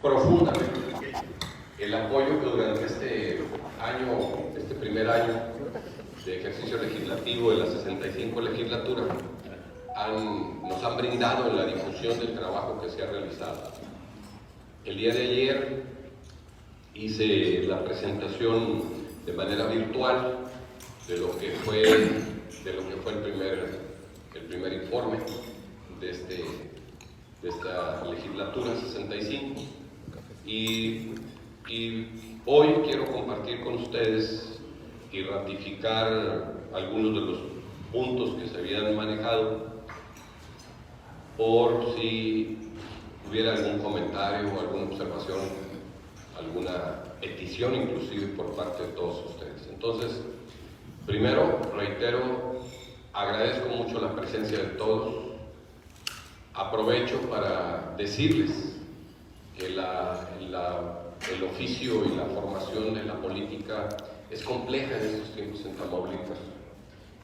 profundamente el apoyo que durante este primer año de ejercicio legislativo de la 65 legislatura nos han brindado en la difusión del trabajo que se ha realizado. El día de ayer hice la presentación de manera virtual de lo que fue el primer informe de esta legislatura 65 y hoy quiero compartir con ustedes y ratificar algunos de los puntos que se habían manejado por si hubiera algún comentario o alguna observación, alguna petición inclusive por parte de todos ustedes. Entonces, primero, reitero, agradezco mucho la presencia de todos. Aprovecho para decirles que el oficio y la formación de la política es compleja en estos tiempos en Tamaulipas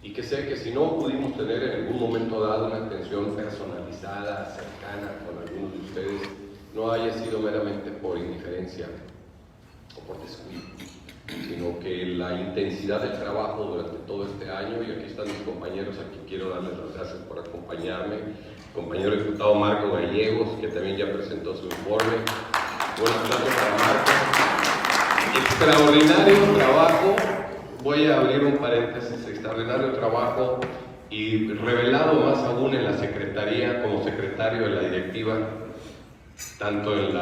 y que sé que si no pudimos tener en algún momento dado una atención personalizada, cercana con algunos de ustedes, no haya sido meramente por indiferencia o por descuido, sino que la intensidad del trabajo durante todo este año, y aquí están mis compañeros, aquí quiero darles las gracias por acompañarme, compañero diputado Marco Gallegos, que también ya presentó su informe. Buen aplauso para Marco. Extraordinario trabajo, voy a abrir un paréntesis, extraordinario trabajo y revelado más aún en la Secretaría como secretario de la directiva, tanto en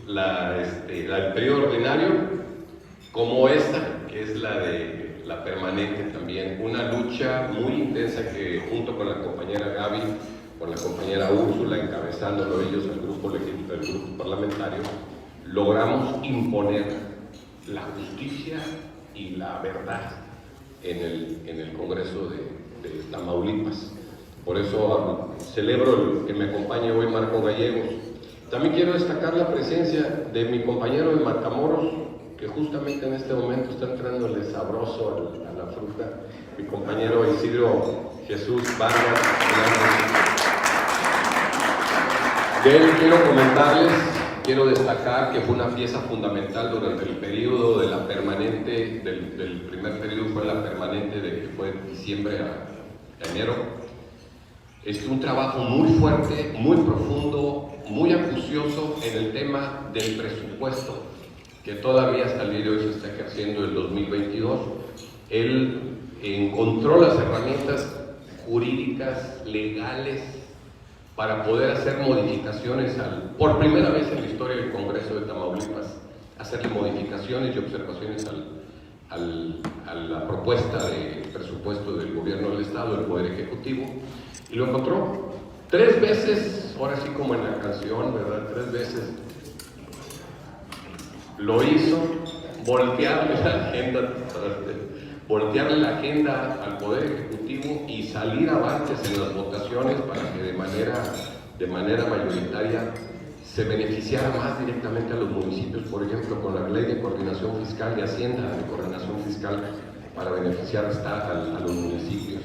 el periodo ordinario como esta, que es la permanente también. Una lucha muy intensa que junto con la compañera Gaby, con la compañera Úrsula, encabezándolo ellos el grupo parlamentario, logramos imponer la justicia y la verdad en el Congreso de Tamaulipas. Por eso celebro que me acompañe hoy Marco Gallegos. También quiero destacar la presencia de mi compañero de Matamoros, que justamente en este momento está entrándole sabroso a la fruta, mi compañero Isidro Jesús Vargas. De él quiero destacar que fue una pieza fundamental durante el periodo de la permanente, del primer periodo fue la permanente de que fue de diciembre a enero. Es un trabajo muy fuerte, muy profundo, muy acucioso en el tema del presupuesto, que todavía hasta el día de hoy se está ejerciendo el 2022. Él encontró las herramientas jurídicas, legales, para poder hacer modificaciones, por primera vez en la historia del Congreso de Tamaulipas, hacerle modificaciones y observaciones a la propuesta de presupuesto del Gobierno del Estado, del Poder Ejecutivo, y lo encontró 3 veces, ahora sí como en la canción, ¿verdad? 3 veces lo hizo, voltearle la agenda al Poder Ejecutivo y salir avantes en las votaciones para que de manera mayoritaria se beneficiara más directamente a los municipios, por ejemplo, con la Ley de Coordinación Fiscal de Hacienda, de Coordinación Fiscal, para beneficiar a los municipios.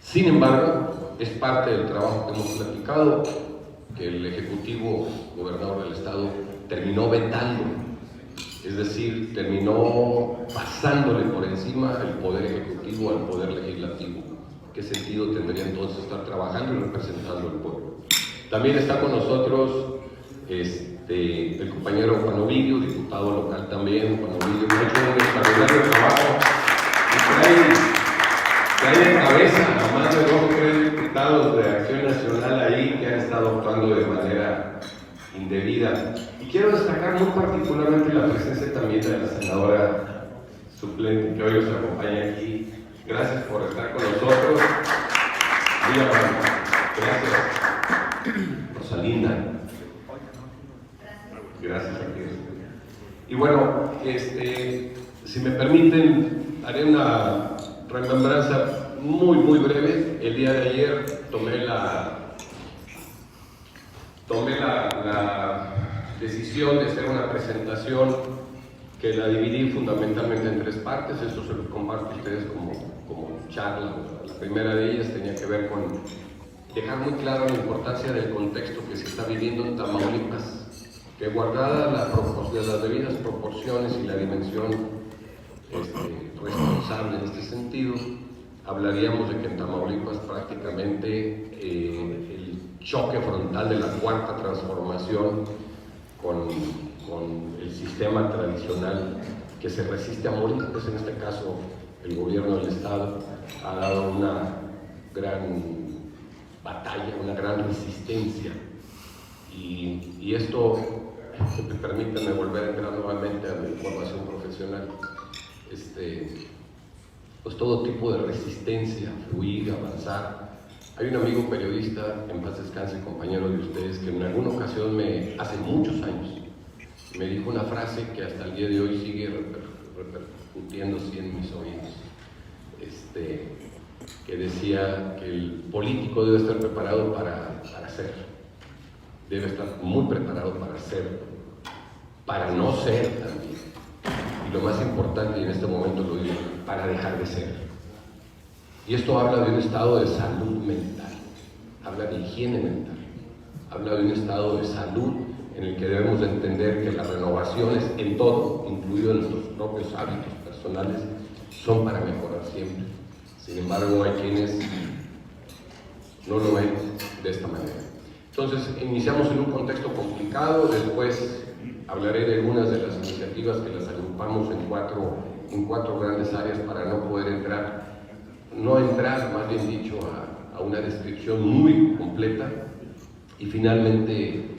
Sin embargo, es parte del trabajo que hemos platicado, que el Ejecutivo, gobernador del Estado, terminó vetando, es decir, terminó pasándole por encima el Poder Ejecutivo al Poder Legislativo. ¿Qué sentido tendría entonces estar trabajando y representando al pueblo? También está con nosotros el compañero Juan Ovidio, diputado local también. Juan Ovidio, que ha hecho un extraordinario trabajo y trae en cabeza a más de 2 o 3 diputados de Acción Nacional ahí que han estado actuando de manera indebida. Y quiero destacar muy particularmente la presencia también de la senadora suplente que hoy nos acompaña aquí. Gracias por estar con nosotros. Muy amable. Gracias. Rosalinda. Gracias a ti. Y bueno, si me permiten, haré una remembranza muy breve. El día de ayer tomé la decisión de hacer una presentación que la dividí fundamentalmente en 3 partes. Esto se los comparto a ustedes como charla. La primera de ellas tenía que ver con dejar muy clara la importancia del contexto que se está viviendo en Tamaulipas, que guardada las debidas proporciones y la dimensión responsable en este sentido, hablaríamos de que en Tamaulipas prácticamente el choque frontal de la cuarta transformación con el sistema tradicional que se resiste a morir, pues en este caso el gobierno del Estado ha dado una gran batalla, una gran resistencia, y esto, permítanme volver a entrar nuevamente a mi formación profesional, pues todo tipo de resistencia, fluir, avanzar. Hay un amigo periodista, en paz descanse, compañero de ustedes, que en alguna ocasión, hace muchos años, me dijo una frase que hasta el día de hoy sigue repercutiendo en mis oídos, que decía que el político debe estar preparado para ser, debe estar muy preparado para ser, para no ser también, y lo más importante, y en este momento lo digo, para dejar de ser. Y esto habla de un estado de salud mental, habla de higiene mental, habla de un estado de salud en el que debemos de entender que las renovaciones en todo, incluido en nuestros propios hábitos personales, son para mejorar siempre. Sin embargo, hay quienes no lo ven de esta manera. Entonces, iniciamos en un contexto complicado, después hablaré de algunas de las iniciativas que las agrupamos en cuatro grandes áreas para no poder entrar, más bien dicho, a una descripción muy completa, y finalmente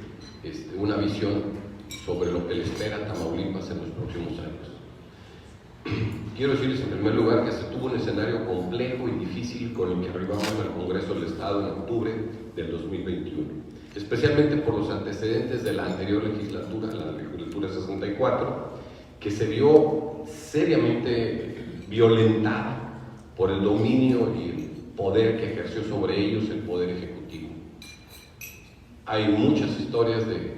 una visión sobre lo que le espera a Tamaulipas en los próximos años. Quiero decirles en primer lugar que se tuvo un escenario complejo y difícil con el que arribamos al Congreso del Estado en octubre del 2021, especialmente por los antecedentes de la anterior legislatura, la legislatura 64, que se vio seriamente violentada por el dominio y el poder que ejerció sobre ellos el Poder Ejecutivo. Hay muchas historias de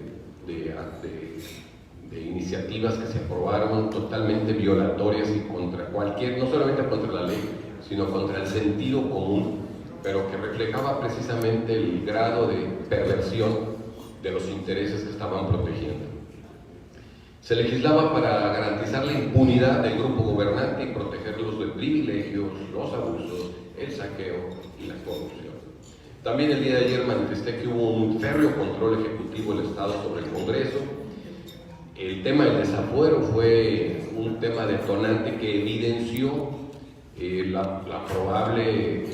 iniciativas que se aprobaron totalmente violatorias y contra cualquier, no solamente contra la ley, sino contra el sentido común, pero que reflejaba precisamente el grado de perversión de los intereses que estaban protegiendo. Se legislaba para garantizar la impunidad del grupo gobernante y protegerlos de privilegios, los abusos, el saqueo y la corrupción. También el día de ayer manifesté que hubo un férreo control ejecutivo del Estado sobre el Congreso. El tema del desafuero fue un tema detonante que evidenció la probable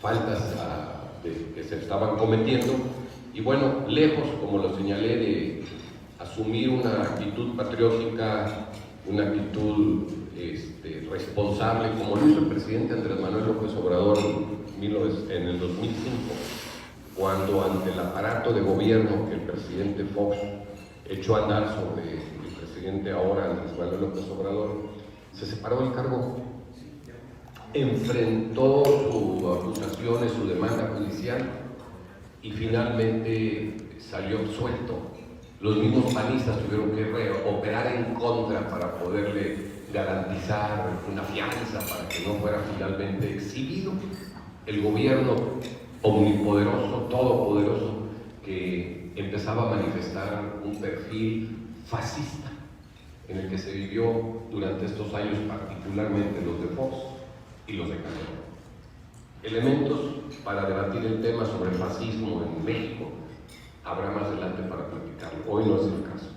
faltas que se estaban cometiendo, y bueno, lejos, como lo señalé, de asumir una actitud patriótica, una actitud responsable, como lo hizo el presidente Andrés Manuel López Obrador en el 2005, cuando ante el aparato de gobierno que el presidente Fox echó a andar sobre el presidente ahora Andrés Manuel López Obrador, se separó del cargo, enfrentó sus acusaciones, su demanda judicial, y finalmente salió absuelto. Los mismos panistas tuvieron que operar en contra para poderle garantizar una fianza para que no fuera finalmente exhibido. El gobierno omnipoderoso, todopoderoso, que empezaba a manifestar un perfil fascista en el que se vivió durante estos años, particularmente los de Fox y los de Calderón. Elementos para debatir el tema sobre el fascismo en México habrá más adelante para platicarlo, hoy no es el caso.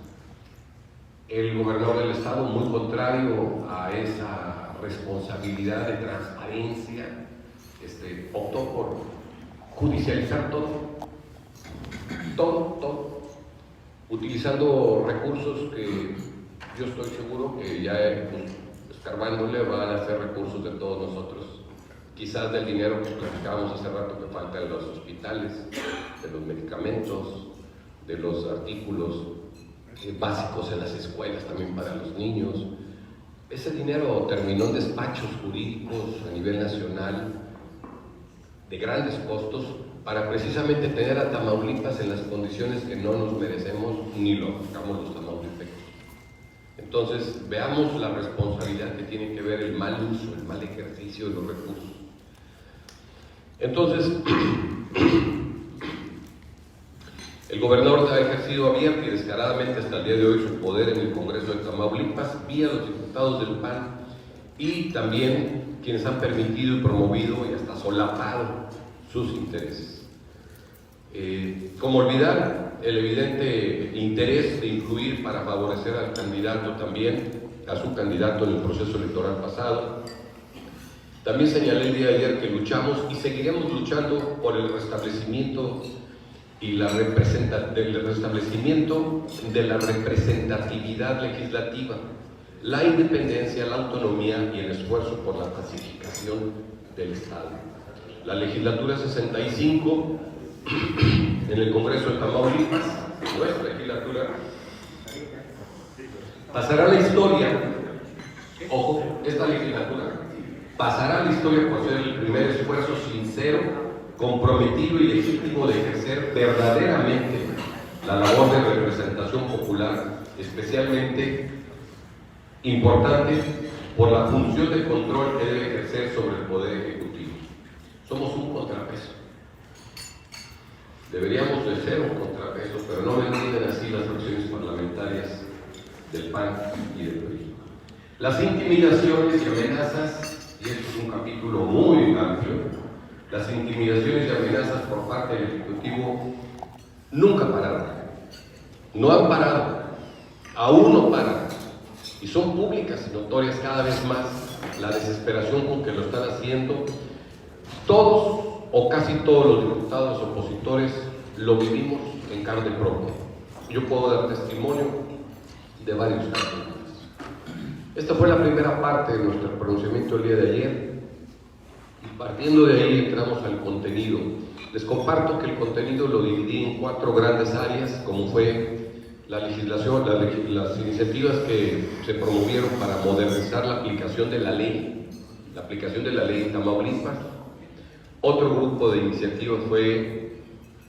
El gobernador del Estado, muy contrario a esa responsabilidad de transparencia, optó por judicializar todo, utilizando recursos que yo estoy seguro que ya escarbándole van a ser recursos de todos nosotros, quizás del dinero que platicábamos hace rato que falta en los hospitales, de los medicamentos, de los artículos básicos en las escuelas también para los niños. Ese dinero terminó en despachos jurídicos a nivel nacional de grandes costos para precisamente tener a Tamaulipas en las condiciones que no nos merecemos ni lo buscamos los tamaulipecos. Entonces, veamos la responsabilidad que tiene que ver el mal uso, el mal ejercicio de los recursos. Entonces, el gobernador ha ejercido abierta y descaradamente hasta el día de hoy su poder en el Congreso de Tamaulipas vía los diputados del PAN y también quienes han permitido y promovido y hasta solapado sus intereses. ¿Cómo olvidar el evidente interés de influir para favorecer al candidato también, a su candidato en el proceso electoral pasado? También señalé el día de ayer que luchamos y seguiremos luchando por el restablecimiento y del restablecimiento de la representatividad legislativa, la independencia, la autonomía y el esfuerzo por la pacificación del Estado. La legislatura 65 en el Congreso de Tamaulipas, nuestra legislatura, pasará a la historia, ojo, esta legislatura pasará a la historia por ser el primer esfuerzo sincero, comprometido y legítimo de ejercer verdaderamente la labor de representación popular, especialmente importante por la función de control que debe ejercer sobre el Poder Ejecutivo. Somos un contrapeso. Deberíamos de ser un contrapeso, pero no lo entienden así las fracciones parlamentarias del PAN y del PRI. Las intimidaciones y amenazas, y esto es un capítulo muy amplio, las intimidaciones y amenazas por parte del Ejecutivo nunca pararon, no han parado, aún no paran, y son públicas y notorias cada vez más la desesperación con que lo están haciendo. Todos o casi todos los diputados opositores lo vivimos en carne propia. Yo puedo dar testimonio de varios casos. Esta fue la primera parte de nuestro pronunciamiento el día de ayer. Y partiendo de ahí entramos al contenido. Les comparto que el contenido lo dividí en 4 grandes áreas, como fue la legislación, las iniciativas que se promovieron para modernizar la aplicación de la ley en Tamaulipas. Otro grupo de iniciativas fue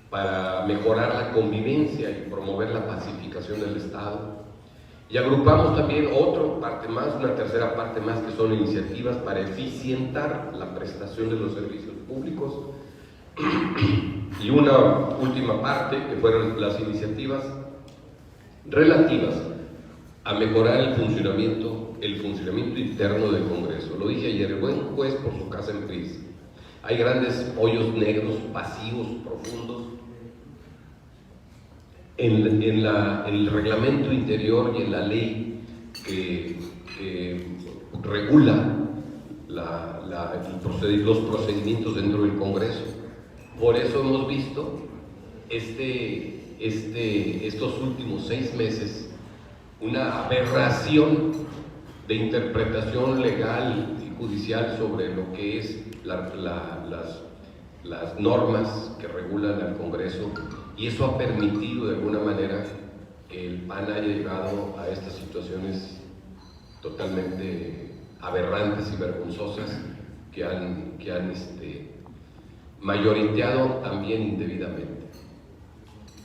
para mejorar la convivencia y promover la pacificación del Estado. Y agrupamos también una tercera parte más, que son iniciativas para eficientar la prestación de los servicios públicos. Y una última parte, que fueron las iniciativas relativas a mejorar el funcionamiento interno del Congreso. Lo dije ayer, buen juez por su casa en prisa. Hay grandes hoyos negros, pasivos, profundos en el reglamento interior y en la ley que regula los procedimientos dentro del Congreso. Por eso hemos visto estos últimos 6 meses una aberración de interpretación legal y judicial sobre lo que es las normas que regulan al Congreso, y eso ha permitido de alguna manera que el PAN haya llegado a estas situaciones totalmente aberrantes y vergonzosas que han mayoriteado también indebidamente.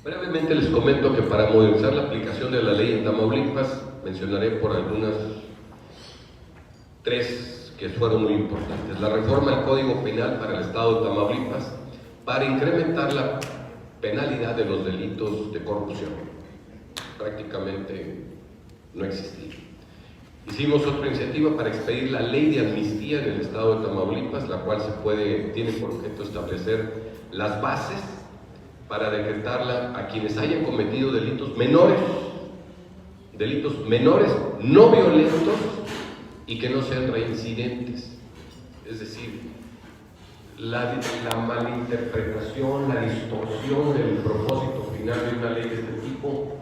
Brevemente les comento que para modernizar la aplicación de la ley en Tamaulipas, mencionaré por algunas 3 que fueron muy importantes. La reforma del Código Penal para el Estado de Tamaulipas para incrementar la penalidad de los delitos de corrupción. Prácticamente no existía. Hicimos otra iniciativa para expedir la ley de amnistía en el Estado de Tamaulipas, la cual tiene por objeto establecer las bases para decretarla a quienes hayan cometido delitos menores no violentos y que no sean reincidentes. Es decir, la malinterpretación, la distorsión del propósito final de una ley de este tipo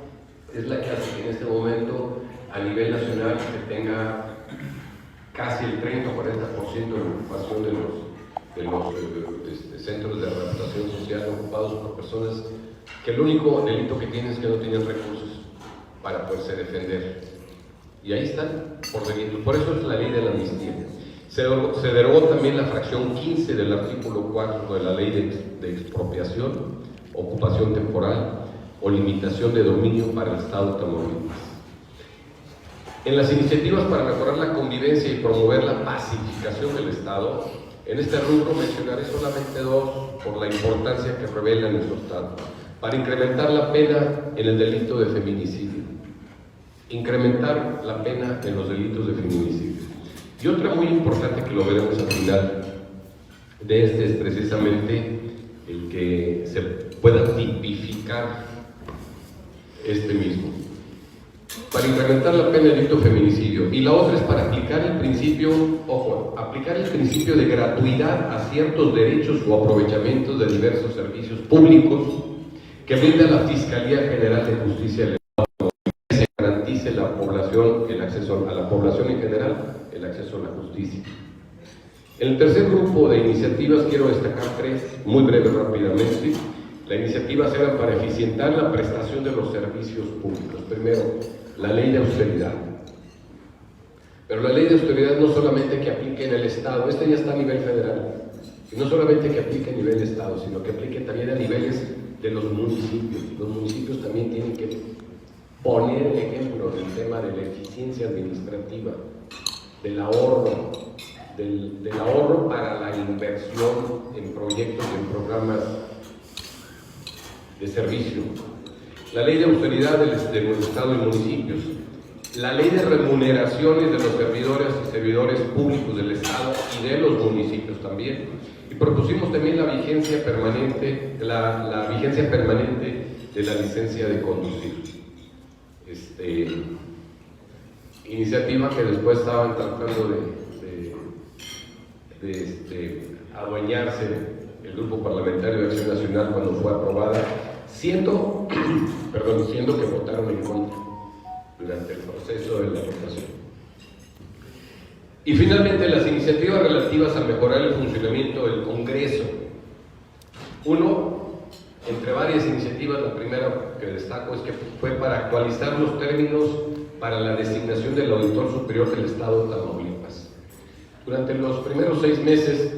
es la que hace que en este momento a nivel nacional se tenga casi el 30 o 40% de ocupación de los centros de rehabilitación social ocupados por personas que el único delito que tienen es que no tienen recursos para poderse defender. Y ahí están, por delito. Por eso es la ley de la amnistía. Se derogó también la fracción 15 del artículo 4 de la ley de expropiación, ocupación temporal o limitación de dominio para el Estado de Tamaulipas. En las iniciativas para mejorar la convivencia y promover la pacificación del Estado, En este rubro mencionaré solamente dos por la importancia que revela nuestro Estado. Para incrementar la pena en el delito de feminicidio. Incrementar la pena en los delitos de feminicidio. Y otra muy importante que lo veremos al final de este es precisamente el que se pueda tipificar este mismo. Para incrementar la pena de delito de feminicidio. Y la otra es para aplicar el principio, ojo, aplicar el principio de gratuidad a ciertos derechos o aprovechamientos de diversos servicios públicos que brinda la Fiscalía General de Justicia del Estado, que se garantice la población, el acceso a la población en general, el acceso a la justicia. En el tercer grupo de iniciativas quiero destacar tres, muy breves rápidamente. La iniciativa será para eficientar la prestación de los servicios públicos. Primero, la ley de austeridad. Pero la ley de austeridad no solamente que aplique en el Estado, esta ya está a nivel federal, y no solamente que aplique a nivel Estado, sino que aplique también a niveles de los municipios. Los municipios también tienen que poner el ejemplo del tema de la eficiencia administrativa, del ahorro, del ahorro para la inversión en proyectos, en programas de servicio. La ley de austeridad de los Estados y municipios. La ley de remuneraciones de los servidores y servidores públicos del Estado y de los municipios también. Y propusimos también la vigencia permanente, la vigencia permanente de la licencia de conducir. Iniciativa que después estaban tratando de adueñarse el Grupo Parlamentario de Acción Nacional cuando fue aprobada, siendo que votaron en contra durante el proceso de la votación. Y finalmente las iniciativas relativas a mejorar el funcionamiento del Congreso. Uno, entre varias iniciativas, la primera que destaco es que fue para actualizar los términos para la designación del Auditor Superior del Estado de Tamaulipas. Durante los primeros 6 meses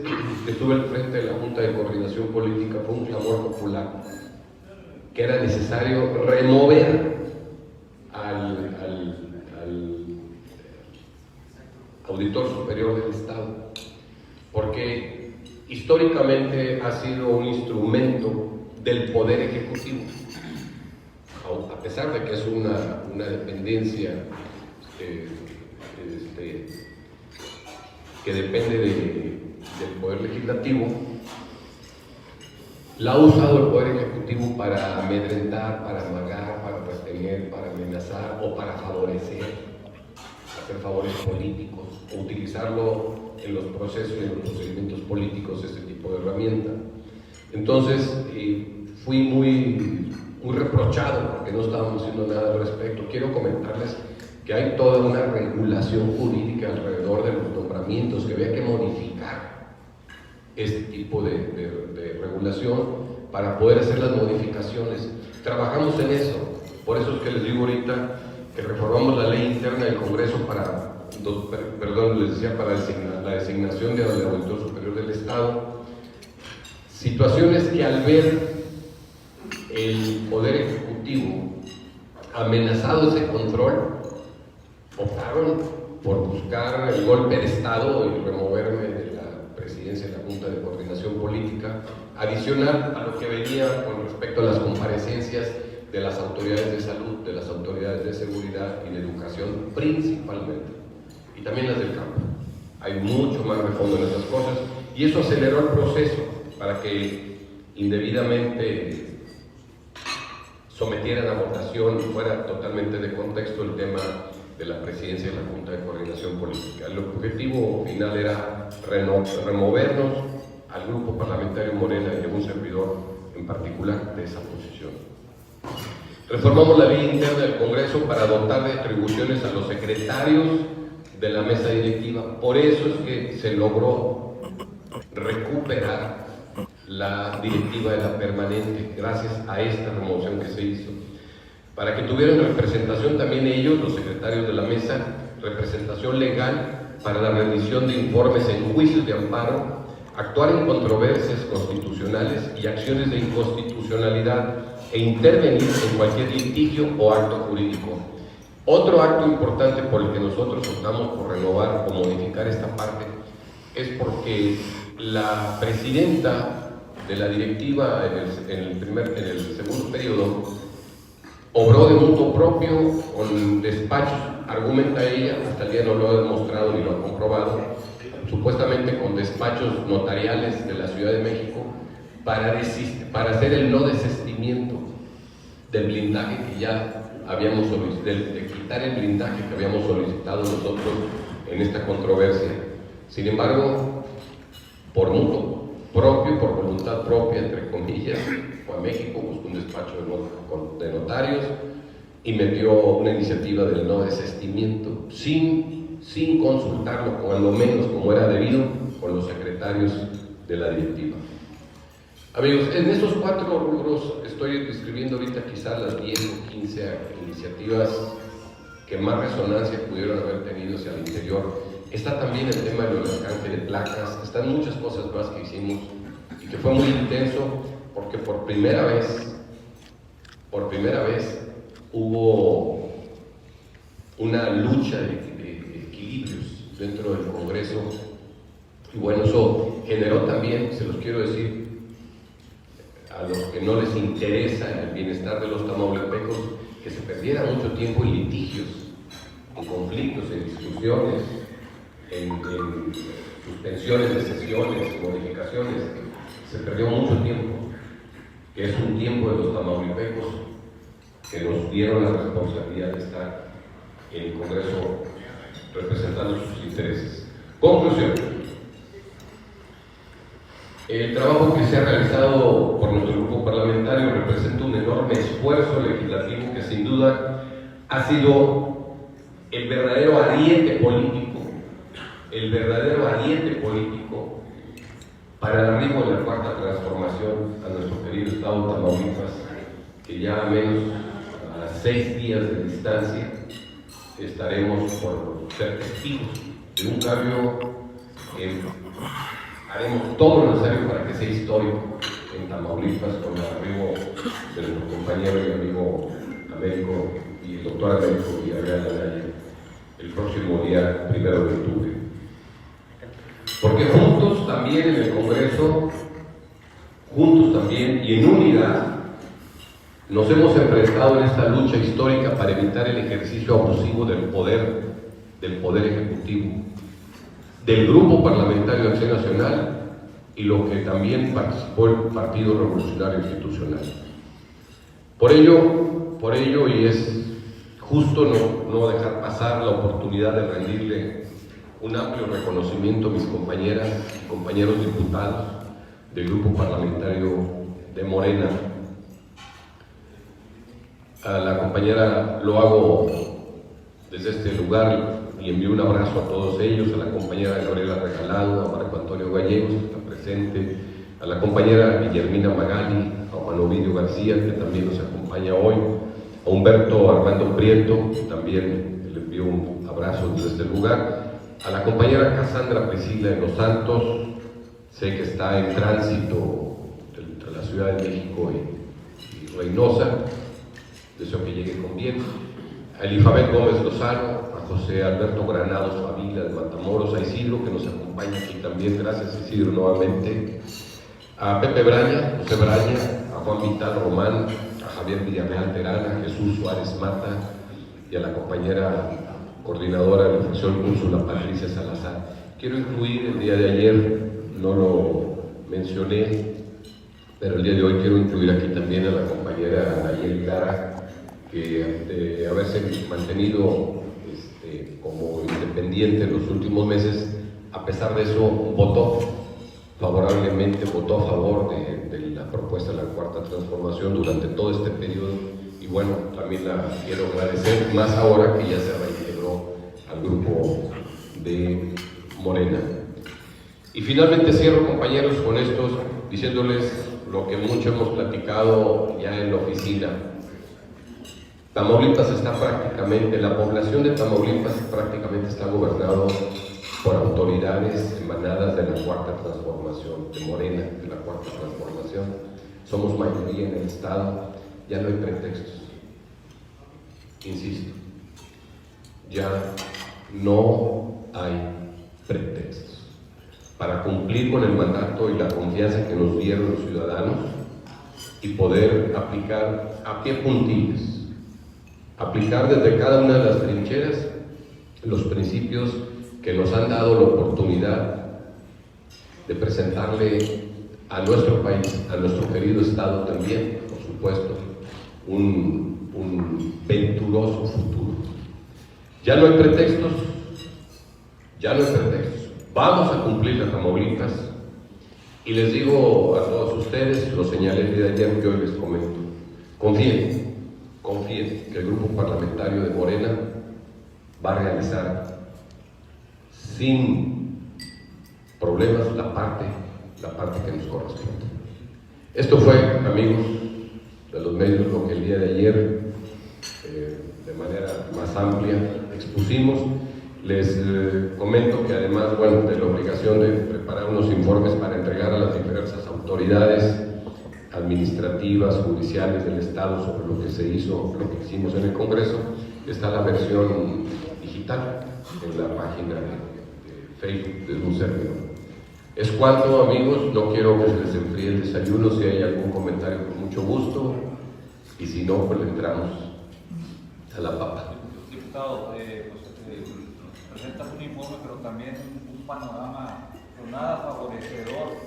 que estuve al frente de la Junta de Coordinación Política fue un clamor popular que era necesario remover al Auditor Superior del Estado, porque históricamente ha sido un instrumento del Poder Ejecutivo, a pesar de que es una dependencia que depende del Poder Legislativo. La ha usado el Poder Ejecutivo para amedrentar, para amagar, para retener, para amenazar o para favorecer, hacer favores políticos, o utilizarlo en los procesos y en los procedimientos políticos, este tipo de herramienta. Entonces, fui muy reprochado porque no estábamos haciendo nada al respecto. Quiero comentarles que hay toda una regulación jurídica alrededor de los nombramientos, que había que modificar este tipo de regulación para poder hacer las modificaciones. Trabajamos en eso, por eso es que les digo ahorita que reformamos la ley interna del Congreso para la designación del Auditor Superior del Estado. Situaciones que al ver el Poder Ejecutivo amenazado ese control, optaron por buscar el golpe de Estado y removerme de la presidencia de la Junta de Coordinación Política, adicional a lo que venía con respecto a las comparecencias de las autoridades de salud, de las autoridades de seguridad y de educación principalmente, y también las del campo. Hay mucho más de fondo en esas cosas, y eso aceleró el proceso para que indebidamente sometieran a votación y fuera totalmente de contexto el tema de la presidencia de la Junta de Coordinación Política. El objetivo final era removernos al grupo parlamentario Morena y a un servidor en particular de esa posición. Reformamos la ley interna del Congreso para dotar de atribuciones a los secretarios de la mesa directiva. Por eso es que se logró recuperar la directiva de la permanente, gracias a esta remoción que se hizo, para que tuvieran representación también ellos, los secretarios de la mesa, representación legal para la rendición de informes en juicios de amparo, actuar en controversias constitucionales y acciones de inconstitucionalidad e intervenir en cualquier litigio o acto jurídico. Otro acto importante por el que nosotros optamos por renovar o modificar esta parte es porque la presidenta de la directiva en el segundo periodo obró de mutuo propio con despachos, argumenta ella, hasta el día no lo ha demostrado ni lo ha comprobado, supuestamente con despachos notariales de la Ciudad de México para hacer el no desistimiento del blindaje que ya habíamos solicitado, de quitar el blindaje que habíamos solicitado nosotros en esta controversia. Sin embargo, por mutuo propio, por voluntad propia, entre comillas, fue a México, buscó un despacho de notarios y metió una iniciativa del no desistimiento sin consultarlo, cuando menos como era debido, con los secretarios de la directiva. Amigos, en estos 4 rubros estoy describiendo ahorita quizás las 10 o 15 iniciativas que más resonancia pudieron haber tenido hacia el interior. Está también el tema del alcance de placas, están muchas cosas más que hicimos y que fue muy intenso porque por primera vez hubo una lucha de equilibrios dentro del Congreso y bueno, eso generó también, se los quiero decir, a los que no les interesa el bienestar de los tamaulipecos, que se perdiera mucho tiempo en litigios, en conflictos, en discusiones, en suspensiones de sesiones, modificaciones. Se perdió mucho tiempo, que es un tiempo de los tamaulipecos que nos dieron la responsabilidad de estar en el Congreso representando sus intereses. Conclusión. El trabajo que se ha realizado por nuestro grupo parlamentario representa un enorme esfuerzo legislativo que sin duda ha sido el verdadero ariete político para el arribo de la cuarta transformación a nuestro querido estado de Tamaulipas, que ya a menos a 6 días de distancia estaremos por ser testigos de un cambio que haremos todo lo necesario para que sea histórico en Tamaulipas con el arribo de nuestro compañero y amigo Américo y el doctor Américo Villarreal Anaya el próximo día 1 de octubre. Porque juntos también en el Congreso, juntos también y en unidad, nos hemos enfrentado en esta lucha histórica para evitar el ejercicio abusivo del poder ejecutivo, del Grupo Parlamentario de Acción Nacional y lo que también participó el Partido Revolucionario Institucional. Por ello, y es justo no dejar pasar la oportunidad de rendirle un amplio reconocimiento a mis compañeras y compañeros diputados del Grupo Parlamentario de Morena. A la compañera, lo hago desde este lugar y envío un abrazo a todos ellos, a la compañera Lorela Regalado, a Marco Antonio Gallegos, que está presente, a la compañera Guillermina Magali, a Juan Ovidio García, que también nos acompaña hoy, a Humberto Armando Prieto, que también le envío un abrazo desde este lugar, a la compañera Cassandra Priscila de los Santos, sé que está en tránsito entre la Ciudad de México y Reynosa, deseo que llegue con bien, a Elizabeth Gómez Lozano, a José Alberto Granados Favila de Matamoros, a Isidro, que nos acompaña aquí también, gracias Isidro nuevamente, a Pepe Braña, José Braña, a Juan Vital Román, a Javier Villarreal Terana, a Jesús Suárez Mata y a la compañera coordinadora de la fracción Úrsula Patricia Salazar. Quiero incluir, el día de ayer no lo mencioné, pero el día de hoy quiero incluir aquí también a la compañera Nayeli Lara, que de haberse mantenido como independiente en los últimos meses, a pesar de eso votó favorablemente, votó a favor de la propuesta de la Cuarta Transformación durante todo este periodo, y bueno, también la quiero agradecer, más ahora que ya se reintegró al grupo de Morena. Y finalmente cierro, compañeros, con estos, diciéndoles lo que mucho hemos platicado ya en la oficina. Tamaulipas está prácticamente, la población de Tamaulipas prácticamente está gobernado por autoridades emanadas de la Cuarta Transformación, de Morena, de la Cuarta Transformación. Somos mayoría en el Estado, ya no hay pretextos. Insisto, ya no hay pretextos. para cumplir con el mandato y la confianza que nos dieron los ciudadanos y poder aplicar a pie juntillas, aplicar desde cada una de las trincheras los principios que nos han dado la oportunidad de presentarle a nuestro país, a nuestro querido Estado también, por supuesto, un venturoso futuro. Ya no hay pretextos, vamos a cumplir las Tamaulipas, y les digo a todos ustedes, lo señalé el día de ayer, que hoy les comento, confíen que el grupo parlamentario de Morena va a realizar sin problemas la parte que nos corresponde. Esto fue, amigos de los medios, lo que el día de ayer de manera más amplia expusimos. Les comento que además, bueno, de la obligación de preparar unos informes para entregar a las diversas autoridades administrativas, judiciales del Estado sobre lo que se hizo, lo que hicimos en el Congreso, está la versión digital en la página de Facebook de un servidor. Es cuanto, amigos, no quiero que se les enfríe el desayuno. Si hay algún comentario, con mucho gusto, y si no, pues le entramos a la papa. Diputado, presentas un informe, pero también un panorama pues, nada favorecedor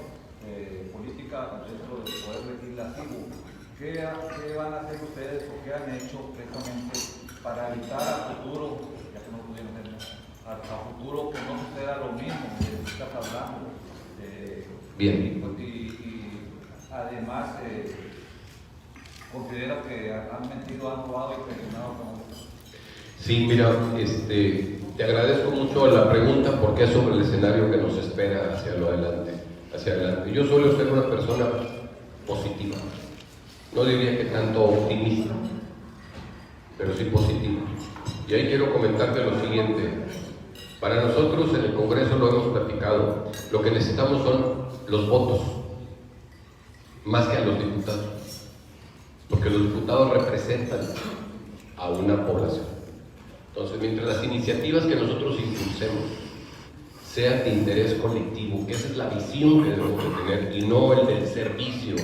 política dentro del Poder Legislativo. ¿Qué van a hacer ustedes o qué han hecho precisamente para evitar a futuro, ya que no pudieron hacerlo, a futuro que no suceda lo mismo de lo que estás hablando? Bien. Y además considero que han mentido, han robado y presionado como... Sí, mira, te agradezco mucho la pregunta porque es sobre el escenario que nos espera hacia adelante. Yo suelo ser una persona positiva, no diría que tanto optimista, pero sí positiva. Y ahí quiero comentarte lo siguiente. Para nosotros en el Congreso lo hemos platicado, lo que necesitamos son los votos, más que a los diputados, porque los diputados representan a una población. Entonces, mientras las iniciativas que nosotros impulsemos sean de interés colectivo, que esa es la visión que debemos de tener, y no el del servicio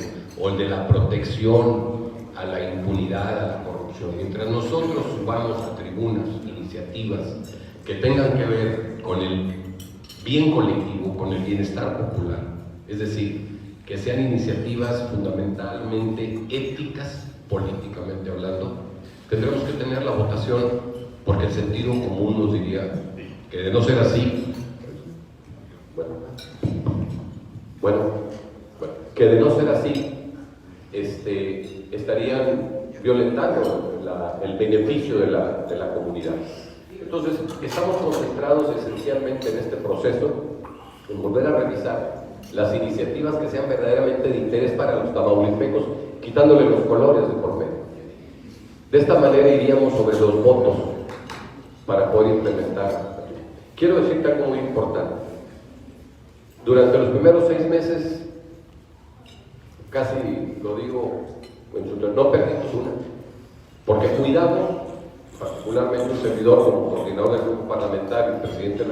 o el de la protección a la impunidad, a la corrupción. Mientras nosotros subamos a tribunas iniciativas que tengan que ver con el bien colectivo, con el bienestar popular, es decir, que sean iniciativas fundamentalmente éticas, políticamente hablando, tendremos que tener la votación, porque el sentido común nos diría que de no ser así, que de no ser así, estarían violentando el beneficio de la comunidad. Entonces, estamos concentrados esencialmente en este proceso, en volver a revisar las iniciativas que sean verdaderamente de interés para los tamaulipecos, quitándole los colores de por medio. De esta manera iríamos sobre los votos para poder implementar. Quiero decirte algo muy importante. Durante los primeros 6 meses, casi lo digo, no perdimos una, porque cuidamos, particularmente un servidor como coordinador del grupo parlamentario y presidente de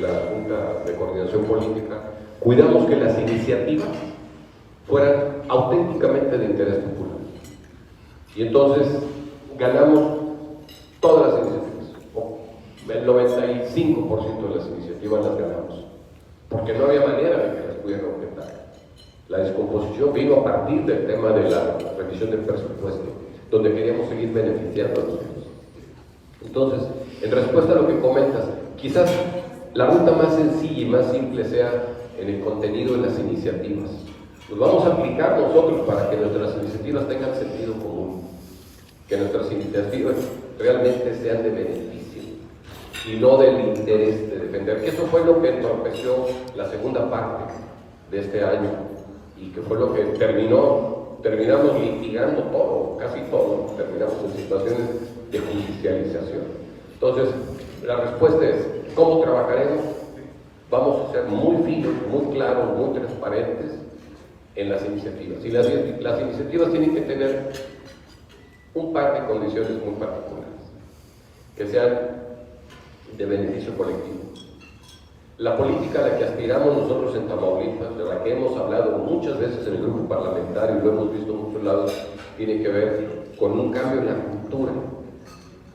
la Junta de Coordinación Política, cuidamos que las iniciativas fueran auténticamente de interés popular. Y entonces ganamos todas las iniciativas, el 95% de las iniciativas las ganamos, porque no había manera de que las pudieran objetar. La descomposición vino a partir del tema de la revisión del presupuesto, donde queríamos seguir beneficiando a nosotros. Entonces, en respuesta a lo que comentas, quizás la ruta más sencilla y más simple sea en el contenido de las iniciativas. Los vamos a aplicar nosotros para que nuestras iniciativas tengan sentido común, que nuestras iniciativas realmente sean de beneficio y no del interés de defender, que eso fue lo que entorpeció la segunda parte de este año y que fue lo que terminamos litigando todo, casi todo, terminamos en situaciones de judicialización. Entonces, la respuesta es, ¿cómo trabajaremos? Vamos a ser muy finos, muy claros, muy transparentes en las iniciativas. Y las iniciativas tienen que tener un par de condiciones muy particulares, que sean de beneficio colectivo, La política a la que aspiramos nosotros en Tamaulipas, de la que hemos hablado muchas veces en el grupo parlamentario y lo hemos visto en muchos lados, tiene que ver con un cambio en la cultura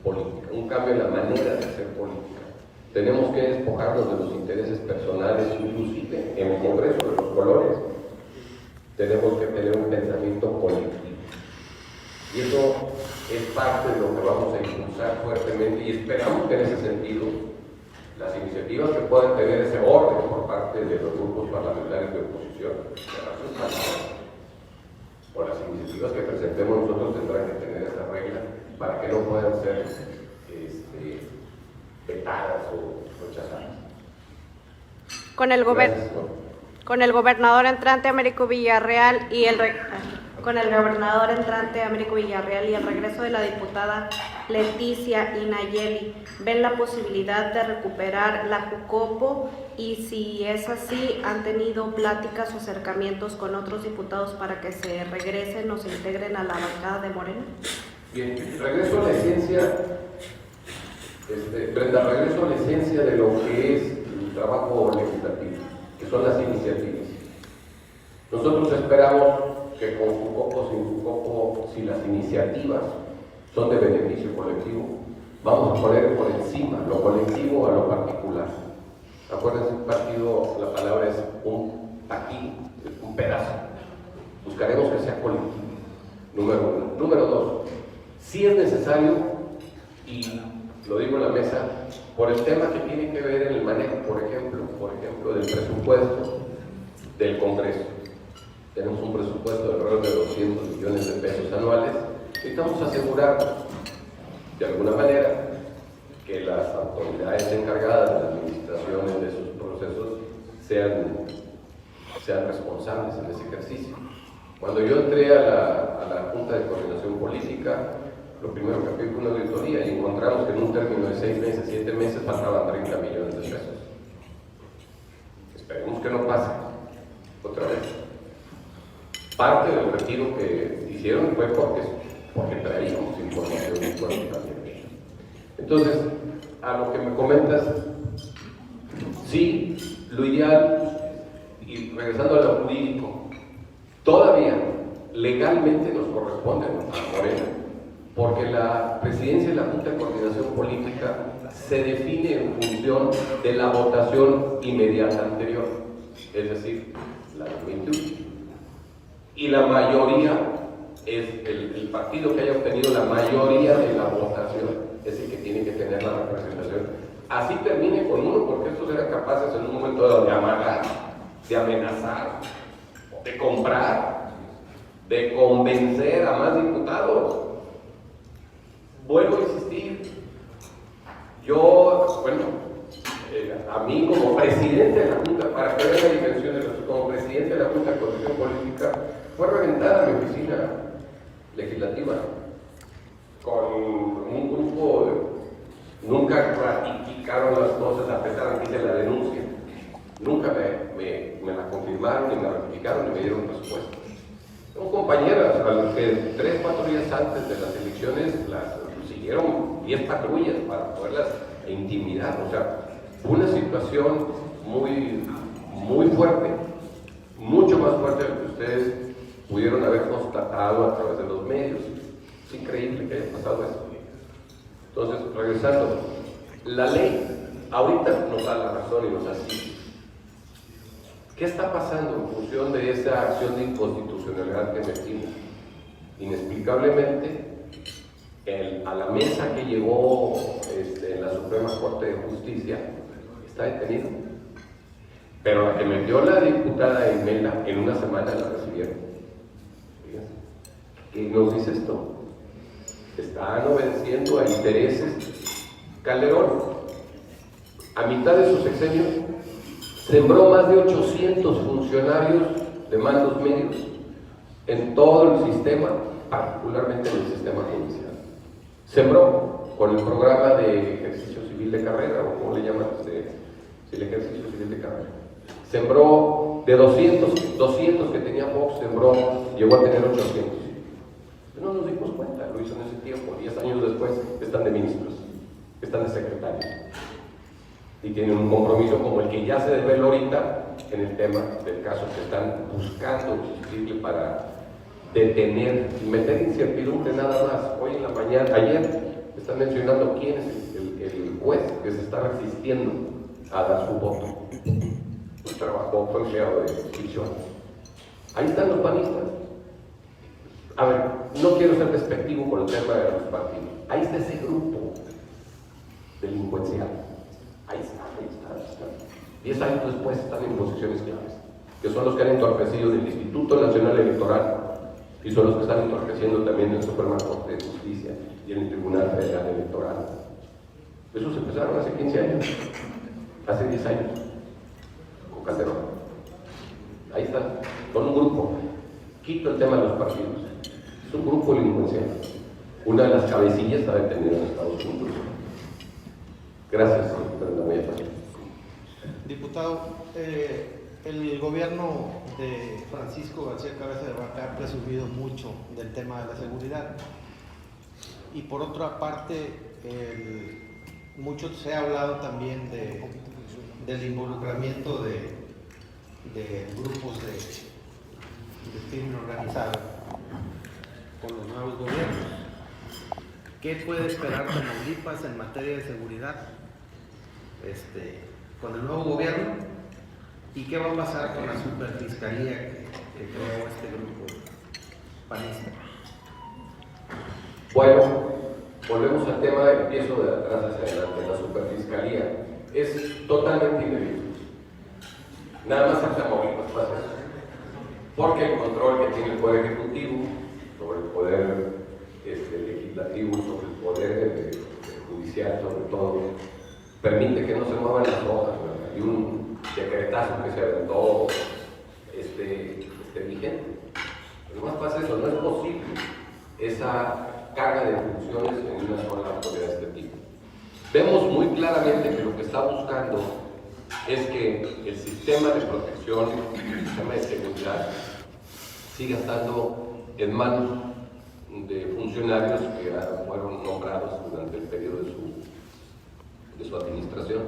política, un cambio en la manera de hacer política. Tenemos que despojarnos de los intereses personales, inclusive en el Congreso de los colores. Tenemos que tener un pensamiento colectivo. Y eso es parte de lo que vamos a impulsar fuertemente y esperamos que en ese sentido las iniciativas que puedan tener ese orden por parte de los grupos parlamentarios de oposición, o las iniciativas que presentemos nosotros tendrán que tener esa regla para que no puedan ser vetadas o rechazadas. Con el gobernador entrante Américo Villarreal y el regreso de la diputada Leticia Inayeli, ¿ven la posibilidad de recuperar la Jucopo? Y si es así, ¿han tenido pláticas o acercamientos con otros diputados para que se regresen o se integren a la bancada de Morena? Bien, regreso a la esencia, Brenda, regreso a la esencia de lo que es el trabajo legislativo, que son las iniciativas. Nosotros esperamos que con Jucopo, sin Jucopo, si las iniciativas son de beneficio colectivo, vamos a poner por encima lo colectivo a lo particular. Acuérdense, un partido, la palabra es un pedazo. Buscaremos que sea colectivo, número uno. Número dos, si es necesario, y lo digo en la mesa, por el tema que tiene que ver en el manejo, por ejemplo, del presupuesto del Congreso. Tenemos un presupuesto de alrededor de 200 millones de pesos anuales. Necesitamos asegurar, de alguna manera, que las autoridades encargadas de la administración de esos procesos sean responsables en ese ejercicio. Cuando yo entré a la Junta de Coordinación Política, lo primero que fue una auditoría y encontramos que en un término de 6 meses, 7 meses, faltaban 30 millones de pesos. Esperemos que no pase otra vez. Parte del retiro que hicieron fue porque traíamos información también. Entonces, a lo que me comentas, sí, lo ideal, y regresando a lo jurídico, todavía legalmente nos corresponde a Morena, porque la presidencia de la Junta de Coordinación Política se define en función de la votación inmediata anterior, es decir, la 2021. Y la mayoría es el partido que haya obtenido la mayoría de la votación, es el que tiene que tener la representación. Así termine con uno, porque estos eran capaces en un momento dado de amagar, de amenazar, de comprar, de convencer a más diputados. Vuelvo a insistir, a mí como presidente de la Junta, para que vean la dimensión de como presidente de la Junta de Coordinación Política, fue reventada mi oficina legislativa con un grupo, nunca ratificaron las cosas a pesar de que hice la denuncia, nunca me la confirmaron, ni me ratificaron, ni me dieron respuesta. Son compañeras a las que 3-4 días antes de las elecciones las siguieron 10 patrullas para poderlas intimidar. O sea, fue una situación muy fuerte, mucho más fuerte de lo que ustedes pudieron haber constatado a través de los medios. Es increíble que haya pasado eso. Entonces, regresando, la ley ahorita nos da la razón y nos asiste. ¿Qué está pasando en función de esa acción de inconstitucionalidad que metimos? Inexplicablemente, a la mesa que llegó en la Suprema Corte de Justicia está detenido. Pero la que metió la diputada Imela, en una semana la recibieron. Fíjense. ¿Qué nos dice esto? Están obedeciendo a intereses. Calderón, a mitad de su sexenio, sembró más de 800 funcionarios de mandos medios en todo el sistema, particularmente en el sistema judicial. Sembró con el programa de ejercicio civil de carrera, o como le llaman, el ejercicio civil de carrera. Sembró de 200 que tenía Fox, llegó a tener 800. No nos dimos cuenta, lo hizo en ese tiempo. 10 años después están de ministros, están de secretarios. y tienen un compromiso como el que ya se desveló ahorita en el tema del caso que están buscando existirle para detener y meter incertidumbre nada más. Hoy en la mañana, ayer, están mencionando quién es el juez que se está resistiendo a dar su voto. Pues trabajó, fue empleado de justicia. Ahí están los panistas. A ver, no quiero ser despectivo con el tema de los partidos. Ahí está ese grupo delincuencial. Ahí está. 10 años después están en posiciones claves, que son los que han entorpecido el Instituto Nacional Electoral y son los que están entorpeciendo también el Suprema Corte de Justicia y en el Tribunal Federal Electoral. Esos empezaron hace 15 años, hace 10 años, con Calderón. Ahí está, con un grupo. Quito el tema de los partidos. Es un grupo delincuencial. Una de las cabecillas está detenida en Estados Unidos. Gracias, Brenda, muy fácil. Diputado, el gobierno de Francisco García Cabeza de Vaca ha presumido mucho del tema de la seguridad. Y por otra parte, mucho se ha hablado también del involucramiento de grupos de crimen organizado con los nuevos gobiernos. ¿Qué puede esperar Tamaulipas en materia de seguridad con el nuevo gobierno? ¿Y qué va a pasar con la superfiscalía que creó este grupo panista? Bueno, volvemos al tema, empiezo de atrás hacia adelante. La superfiscalía es totalmente indebido. Nada más en Tamaulipas pasa eso. Porque el control que tiene el Poder Ejecutivo sobre el Poder Legislativo, sobre el Poder Judicial, sobre todo, permite que no se muevan las hojas. Hay un decretazo que se aventó vigente. Pero más pasa eso, no es posible esa carga de funciones en una sola autoridad de este tipo. Vemos muy claramente que lo que está buscando es que el sistema de protección, el sistema de seguridad, siga estando en manos de funcionarios que fueron nombrados durante el periodo de su administración.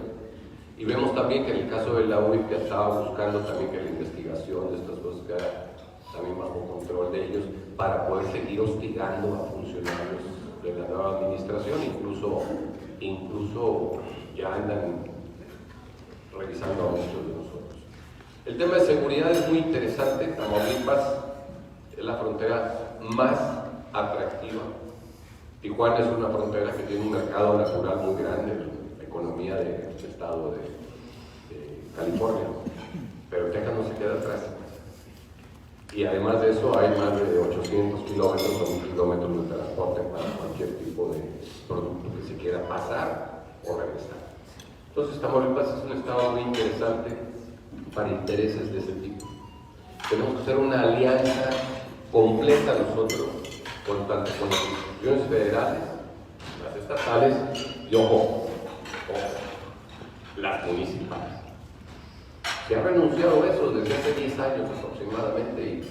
Y vemos también que en el caso de la UIP que estaba buscando también que la investigación de estas cosas quedara también bajo control de ellos para poder seguir hostigando a funcionarios de la nueva administración, incluso ya andan revisando a muchos de nosotros. El tema de seguridad es muy interesante. Tamaulipas es la frontera más atractiva. Tijuana es una frontera que tiene un mercado natural muy grande, la economía del estado de California, pero Texas no se queda atrás. Y además de eso hay más de 800 kilómetros o 1000 kilómetros de transporte para cualquier tipo de producto que se quiera pasar o regresar. Entonces Tamaulipas es un estado muy interesante para intereses de ese tipo. Tenemos que hacer una alianza completa nosotros, tanto con las instituciones federales, las estatales y ojo, las municipales. Se ha renunciado a eso desde hace 10 años aproximadamente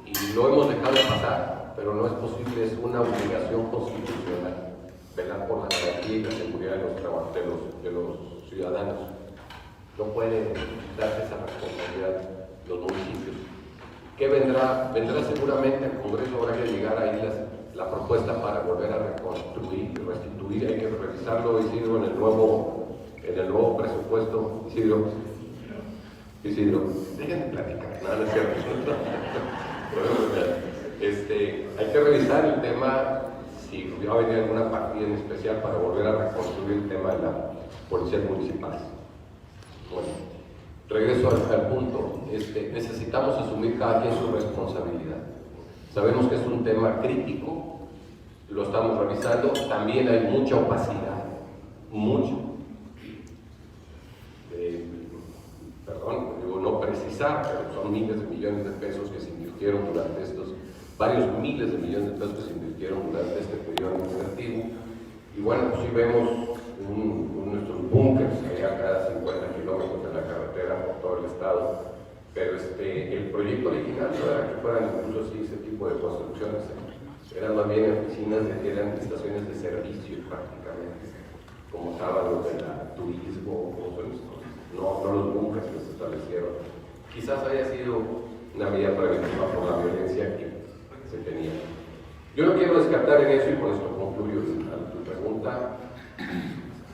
y lo hemos dejado pasar, pero no es posible, es una obligación constitucional velar por la garantía y la seguridad de los ciudadanos. No puede darse esa responsabilidad los municipios. ¿Qué vendrá? Vendrá seguramente al Congreso, habrá que llegar ahí la propuesta para volver a reconstruir y restituir. Hay que revisarlo, Isidro, en el nuevo presupuesto. Isidro, déjenme platicar, nada, no es cierto. Hay que revisar el tema, si va a venir alguna partida en especial para volver a reconstruir el tema de la policía municipal. Bueno, regreso al punto. Necesitamos asumir cada quien su responsabilidad. Sabemos que es un tema crítico, lo estamos revisando, también hay mucha opacidad, mucho. No precisar, pero son miles de millones de pesos que se invirtieron durante varios miles de millones de pesos que se invirtieron durante este periodo administrativo. Y bueno, pues sí vemos nuestros búnkers allá cada 50 kilómetros de la carretera por todo el estado, pero el proyecto original no era que fueran incluso así ese tipo de construcciones, eran más bien oficinas que eran estaciones de servicio prácticamente, como sábados de turismo, no los bunkers que se establecieron. Quizás haya sido una medida preventiva por la violencia que se tenía. Yo no quiero descartar en eso, y por eso concluyo a tu pregunta,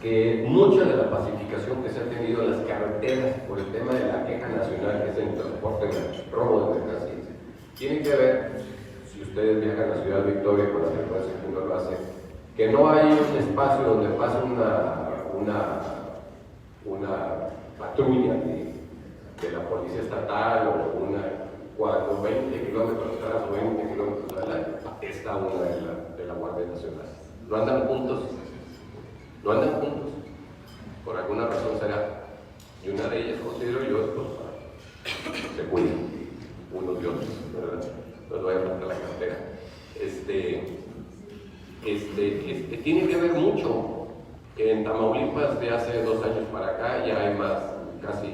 que mucha de la pacificación que se ha tenido en las carreteras por el tema de la queja nacional, que es el transporte, el robo de mercancías, tiene que ver, si ustedes viajan a Ciudad Victoria con la frecuencia que uno lo hace, que no hay un espacio donde pase una patrulla de la policía estatal o cuando 20 kilómetros atrás o 20 kilómetros adelante está una de la Guardia Nacional. No andan juntos, por alguna razón será, y una de ellas considero yo es pues, se cuidan unos y otros, ¿verdad? No les vaya a faltar la cartera. Tiene que ver mucho que en Tamaulipas de hace 2 años para acá ya hay más, casi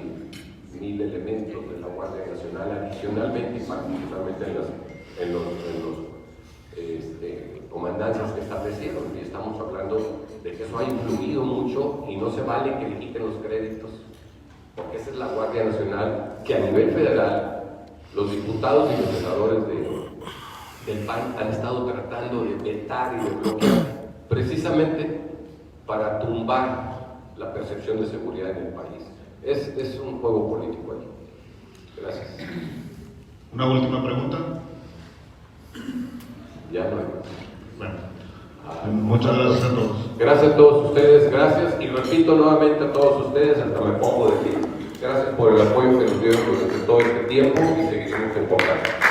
1000 elementos de la Guardia Nacional adicionalmente y particularmente en los comandancias que establecieron, y estamos hablando de que eso ha influido mucho y no se vale que le quiten los créditos, porque esa es la Guardia Nacional que a nivel federal los diputados y los senadores del PAN han estado tratando de vetar y de bloquear precisamente para tumbar la percepción de seguridad en el país. Es un juego político aquí. Gracias. Una última pregunta. Ya no hay. Bueno, muchas gracias a todos. Gracias a todos ustedes, gracias, y repito nuevamente a todos ustedes, hasta me pongo de pie. Gracias por el apoyo que nos dieron durante todo este tiempo y seguiremos en contacto.